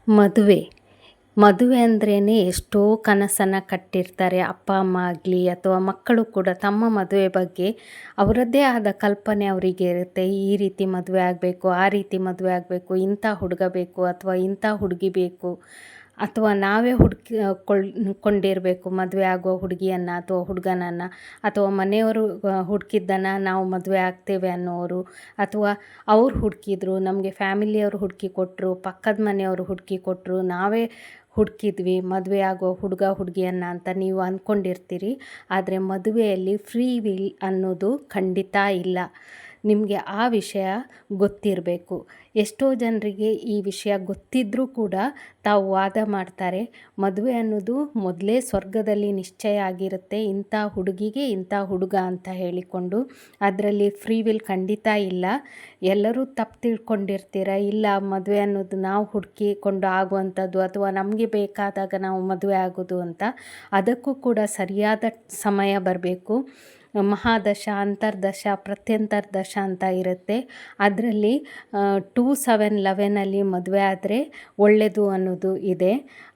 ಮದುವೆ ಮದುವೆ ಅಂದ್ರೇ ಎಷ್ಟೋ ಕನಸನ್ನು ಕಟ್ಟಿರ್ತಾರೆ ಅಪ್ಪ ಅಮ್ಮ ಆಗಲಿ ಅಥವಾ ಮಕ್ಕಳು ಕೂಡ ತಮ್ಮ ಮದುವೆ ಬಗ್ಗೆ ಅವರದ್ದೇ ಆದ ಕಲ್ಪನೆ ಅವರಿಗೆ ಇರುತ್ತೆ. ಈ ರೀತಿ ಮದುವೆ ಆಗಬೇಕು, ಆ ರೀತಿ ಮದುವೆ ಆಗಬೇಕು, ಇಂಥ ಹುಡುಗ ಬೇಕು ಅಥವಾ ಇಂಥ ಹುಡುಗಿ ಬೇಕು, ಅಥವಾ ನಾವೇ ಕೊಂಡಿರಬೇಕು ಮದುವೆ ಆಗೋ ಹುಡುಗಿಯನ್ನು ಅಥವಾ ಹುಡುಗನನ್ನು, ಅಥವಾ ಮನೆಯವರು ಹುಡುಕಿದ್ದನ್ನು ನಾವು ಮದುವೆ ಆಗ್ತೇವೆ ಅನ್ನೋರು, ಅಥವಾ ಅವ್ರು ಹುಡುಕಿದ್ರು ನಮಗೆ ಫ್ಯಾಮಿಲಿಯವರು ಹುಡುಕಿ ಕೊಟ್ಟರು, ಪಕ್ಕದ ಮನೆಯವರು ಹುಡುಕಿ ಕೊಟ್ಟರು, ನಾವೇ ಹುಡುಕಿದ್ವಿ ಮದುವೆ ಆಗೋ ಹುಡುಗ ಹುಡುಗಿಯನ್ನು ಅಂತ ನೀವು ಅಂದ್ಕೊಂಡಿರ್ತೀರಿ. ಆದರೆ ಮದುವೆಯಲ್ಲಿ ಫ್ರೀ ವಿಲ್ ಅನ್ನೋದು ಖಂಡಿತ ಇಲ್ಲ. ನಿಮಗೆ ಆ ವಿಷಯ ಗೊತ್ತಿರಬೇಕು. ಎಷ್ಟೋ ಜನರಿಗೆ ಈ ವಿಷಯ ಗೊತ್ತಿದ್ದರೂ ಕೂಡ ತಾವು ವಾದ ಮಾಡ್ತಾರೆ. ಮದುವೆ ಅನ್ನೋದು ಮೊದಲೇ ಸ್ವರ್ಗದಲ್ಲಿ ನಿಶ್ಚಯ ಆಗಿರುತ್ತೆ, ಇಂಥ ಹುಡುಗಿಗೆ ಇಂಥ ಹುಡುಗ ಅಂತ ಹೇಳಿಕೊಂಡು. ಅದರಲ್ಲಿ ಫ್ರೀ ವಿಲ್ ಖಂಡಿತ ಇಲ್ಲ. ಎಲ್ಲರೂ ತಪ್ಪು ತಿಳ್ಕೊಂಡಿರ್ತೀರ. ಇಲ್ಲ, ಮದುವೆ ಅನ್ನೋದು ನಾವು ಹುಡುಕಿಕೊಂಡು ಆಗುವಂಥದ್ದು ಅಥವಾ ನಮಗೆ ಬೇಕಾದಾಗ ನಾವು ಮದುವೆ ಆಗೋದು ಅಂತ. ಅದಕ್ಕೂ ಕೂಡ ಸರಿಯಾದ ಸಮಯ ಬರಬೇಕು. ಮಹಾದಶ, ಅಂತರ್ದಶ, ಪ್ರತ್ಯಂತರ್ದಶ ಅಂತ ಇರುತ್ತೆ. ಅದರಲ್ಲಿ 2711 ಮದುವೆ ಆದರೆ ಒಳ್ಳೆಯದು ಅನ್ನೋದು ಇದೆ.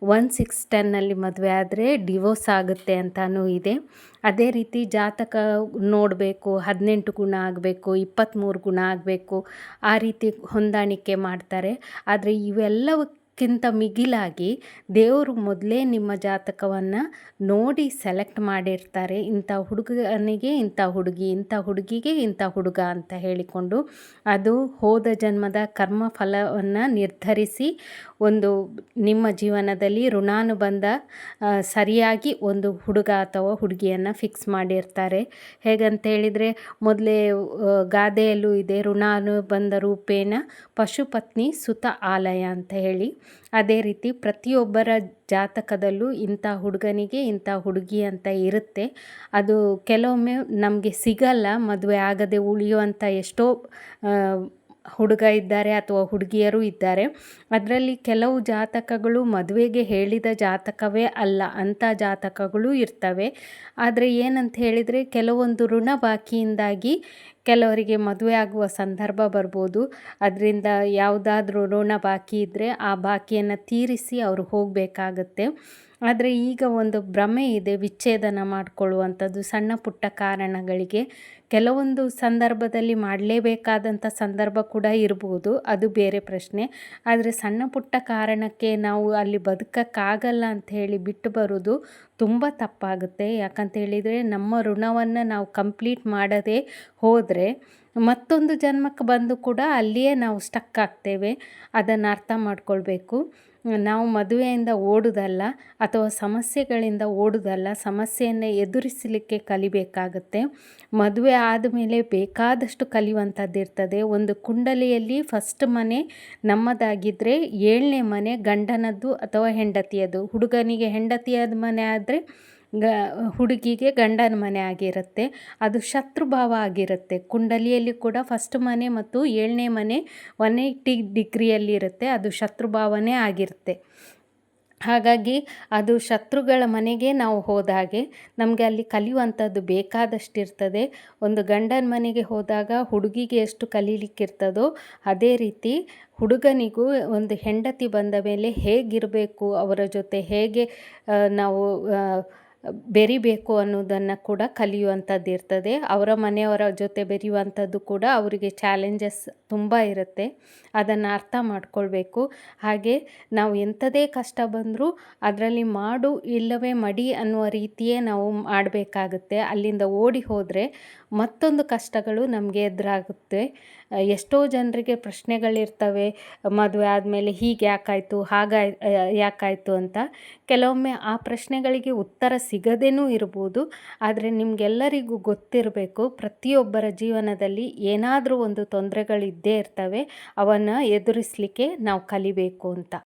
1610 ಮದುವೆ ಆದರೆ ಡಿವೋರ್ಸ್ ಆಗುತ್ತೆ ಅಂತಲೂ ಇದೆ. ಅದೇ ರೀತಿ ಜಾತಕ ನೋಡಬೇಕು, 18 ಗುಣ ಆಗಬೇಕು, 23 ಗುಣ ಆಗಬೇಕು, ಆ ರೀತಿ ಹೊಂದಾಣಿಕೆ ಮಾಡ್ತಾರೆ. ಆದರೆ ಇವೆಲ್ಲಕ್ಕಿಂತ ಮಿಗಿಲಾಗಿ ದೇವರು ಮೊದಲೇ ನಿಮ್ಮ ಜಾತಕವನ್ನು ನೋಡಿ ಸೆಲೆಕ್ಟ್ ಮಾಡಿರ್ತಾರೆ. ಇಂಥ ಹುಡುಗನಿಗೆ ಇಂಥ ಹುಡುಗಿ, ಇಂಥ ಹುಡುಗಿಗೆ ಇಂಥ ಹುಡುಗ ಅಂತ ಹೇಳಿಕೊಂಡು. ಅದು ಹೋದ ಜನ್ಮದ ಕರ್ಮ ಫಲವನ್ನು ನಿರ್ಧರಿಸಿ ಒಂದು ನಿಮ್ಮ ಜೀವನದಲ್ಲಿ ಋಣಾನುಬಂಧ ಸರಿಯಾಗಿ ಒಂದು ಹುಡುಗ ಅಥವಾ ಹುಡುಗಿಯನ್ನು ಫಿಕ್ಸ್ ಮಾಡಿರ್ತಾರೆ. ಹೇಗಂತೇಳಿದರೆ ಮೊದಲೇ ಗಾದೆಯಲ್ಲೂ ಇದೆ, ಋಣಾನುಬಂಧ ರೂಪೇಣ ಪಶುಪತ್ನಿ ಸುತ ಆಲಯ ಅಂತ ಹೇಳಿ. ಅದೇ ರೀತಿ ಪ್ರತಿಯೊಬ್ಬರ ಜಾತಕದಲ್ಲೂ ಇಂಥ ಹುಡುಗನಿಗೆ ಇಂಥ ಹುಡುಗಿ ಅಂತ ಇರುತ್ತೆ. ಅದು ಕೆಲವೊಮ್ಮೆ ನಮಗೆ ಸಿಗಲ್ಲ. ಮದುವೆ ಆಗದೆ ಉಳಿಯುವಂಥ ಎಷ್ಟೋ ಹುಡುಗ ಇದ್ದಾರೆ ಅಥವಾ ಹುಡುಗಿಯರು ಇದ್ದಾರೆ. ಅದರಲ್ಲಿ ಕೆಲವು ಜಾತಕಗಳು ಮದುವೆಗೆ ಹೇಳಿದ ಜಾತಕವೇ ಅಲ್ಲ, ಅಂಥ ಜಾತಕಗಳು ಇರ್ತವೆ. ಆದರೆ ಏನಂತ ಹೇಳಿದರೆ, ಕೆಲವೊಂದು ಋಣ ಬಾಕಿಯಿಂದಾಗಿ ಕೆಲವರಿಗೆ ಮದುವೆ ಆಗುವ ಸಂದರ್ಭ ಬರ್ಬೋದು. ಅದರಿಂದ ಯಾವುದಾದ್ರೂ ಋಣ ಬಾಕಿ ಇದ್ದರೆ ಆ ಬಾಕಿಯನ್ನು ತೀರಿಸಿ ಅವರು ಹೋಗಬೇಕಾಗತ್ತೆ. ಆದರೆ ಈಗ ಒಂದು ಭ್ರಮೆ ಇದೆ, ವಿಚ್ಛೇದನ ಮಾಡಿಕೊಳ್ಳುವಂಥದ್ದು ಸಣ್ಣ ಪುಟ್ಟ ಕಾರಣಗಳಿಗೆ. ಕೆಲವೊಂದು ಸಂದರ್ಭದಲ್ಲಿ ಮಾಡಲೇಬೇಕಾದಂಥ ಸಂದರ್ಭ ಕೂಡ ಇರ್ಬೋದು, ಅದು ಬೇರೆ ಪ್ರಶ್ನೆ. ಆದರೆ ಸಣ್ಣ ಪುಟ್ಟ ಕಾರಣಕ್ಕೆ ನಾವು ಅಲ್ಲಿ ಬದುಕೋಕ್ಕಾಗಲ್ಲ ಅಂತ ಹೇಳಿ ಬಿಟ್ಟು ಬರೋದು ತುಂಬ ತಪ್ಪಾಗುತ್ತೆ. ಯಾಕಂತೇಳಿದರೆ ನಮ್ಮ ಋಣವನ್ನು ನಾವು ಕಂಪ್ಲೀಟ್ ಮಾಡದೆ ಹೋದರೆ ಮತ್ತೊಂದು ಜನ್ಮಕ್ಕೆ ಬಂದು ಕೂಡ ಅಲ್ಲಿಯೇ ನಾವು ಸ್ಟಕ್ ಆಗ್ತೇವೆ. ಅದನ್ನು ಅರ್ಥ ಮಾಡ್ಕೊಳ್ಬೇಕು. ನಾವು ಮದುವೆಯಿಂದ ಓಡೋದಲ್ಲ ಅಥವಾ ಸಮಸ್ಯೆಗಳಿಂದ ಓಡೋದಲ್ಲ, ಸಮಸ್ಯೆಯನ್ನು ಎದುರಿಸಲಿಕ್ಕೆ ಕಲಿಬೇಕಾಗತ್ತೆ. ಮದುವೆ ಆದಮೇಲೆ ಬೇಕಾದಷ್ಟು ಕಲಿಯುವಂಥದ್ದು ಇರ್ತದೆ. ಒಂದು ಕುಂಡಲಿಯಲ್ಲಿ ಫಸ್ಟ್ ಮನೆ ನಮ್ಮದಾಗಿದ್ದರೆ 7ನೇ ಮನೆ ಗಂಡನದ್ದು ಅಥವಾ ಹೆಂಡತಿಯದು. ಹುಡುಗನಿಗೆ ಹೆಂಡತಿಯದ ಮನೆ ಆದರೆ ಹುಡುಗಿಗೆ ಗಂಡನ ಮನೆ ಆಗಿರುತ್ತೆ. ಅದು ಶತ್ರುಭಾವ ಆಗಿರುತ್ತೆ. ಕುಂಡಲಿಯಲ್ಲಿ ಕೂಡ ಫಸ್ಟ್ ಮನೆ ಮತ್ತು 7ನೇ ಮನೆ 180 ಡಿಗ್ರಿಯಲ್ಲಿರುತ್ತೆ. ಅದು ಶತ್ರುಭಾವನೇ ಆಗಿರುತ್ತೆ. ಹಾಗಾಗಿ ಅದು ಶತ್ರುಗಳ ಮನೆಗೆ ನಾವು ಹೋದಾಗೆ ನಮಗೆ ಅಲ್ಲಿ ಕಲಿಯುವಂಥದ್ದು ಬೇಕಾದಷ್ಟಿರ್ತದೆ. ಒಂದು ಗಂಡನ ಮನೆಗೆ ಹೋದಾಗ ಹುಡುಗಿಗೆ ಎಷ್ಟು ಕಲೀಲಿಕ್ಕಿರ್ತದೋ ಅದೇ ರೀತಿ ಹುಡುಗನಿಗೂ ಒಂದು ಹೆಂಡತಿ ಬಂದ ಮೇಲೆ ಹೇಗಿರಬೇಕು, ಅವರ ಜೊತೆ ಹೇಗೆ ನಾವು ಬೆರಿಬೇಕು ಅನ್ನೋದನ್ನು ಕೂಡ ಕಲಿಯುವಂಥದ್ದು ಇರ್ತದೆ. ಅವರ ಮನೆಯವರ ಜೊತೆ ಬೆರೆಯುವಂಥದ್ದು ಕೂಡ ಅವರಿಗೆ ಚಾಲೆಂಜಸ್ ತುಂಬ ಇರುತ್ತೆ. ಅದನ್ನು ಅರ್ಥ ಮಾಡ್ಕೊಳ್ಬೇಕು. ಹಾಗೆ ನಾವು ಎಂಥದೇ ಕಷ್ಟ ಬಂದರೂ ಅದರಲ್ಲಿ ಮಾಡು ಇಲ್ಲವೇ ಮಡಿ ಅನ್ನುವ ರೀತಿಯೇ ನಾವು ಮಾಡಬೇಕಾಗುತ್ತೆ. ಅಲ್ಲಿಂದ ಓಡಿ ಹೋದರೆ ಮತ್ತೊಂದು ಕಷ್ಟಗಳು ನಮಗೆ ಎದುರಾಗುತ್ತೆ. ಎಷ್ಟೋ ಜನರಿಗೆ ಪ್ರಶ್ನೆಗಳಿರ್ತವೆ, ಮದುವೆ ಆದಮೇಲೆ ಹೀಗೆ ಯಾಕಾಯಿತು, ಯಾಕಾಯಿತು ಅಂತ. ಕೆಲವೊಮ್ಮೆ ಆ ಪ್ರಶ್ನೆಗಳಿಗೆ ಉತ್ತರ ಸಿಗದೇನೂ ಇರ್ಬೋದು. ಆದರೆ ನಿಮಗೆಲ್ಲರಿಗೂ ಗೊತ್ತಿರಬೇಕು, ಪ್ರತಿಯೊಬ್ಬರ ಜೀವನದಲ್ಲಿ ಏನಾದರೂ ಒಂದು ತೊಂದರೆಗಳಿದ್ದೇ ಇರ್ತವೆ. ಅವನ್ನು ಎದುರಿಸಲಿಕ್ಕೆ ನಾವು ಕಲಿಬೇಕು ಅಂತ.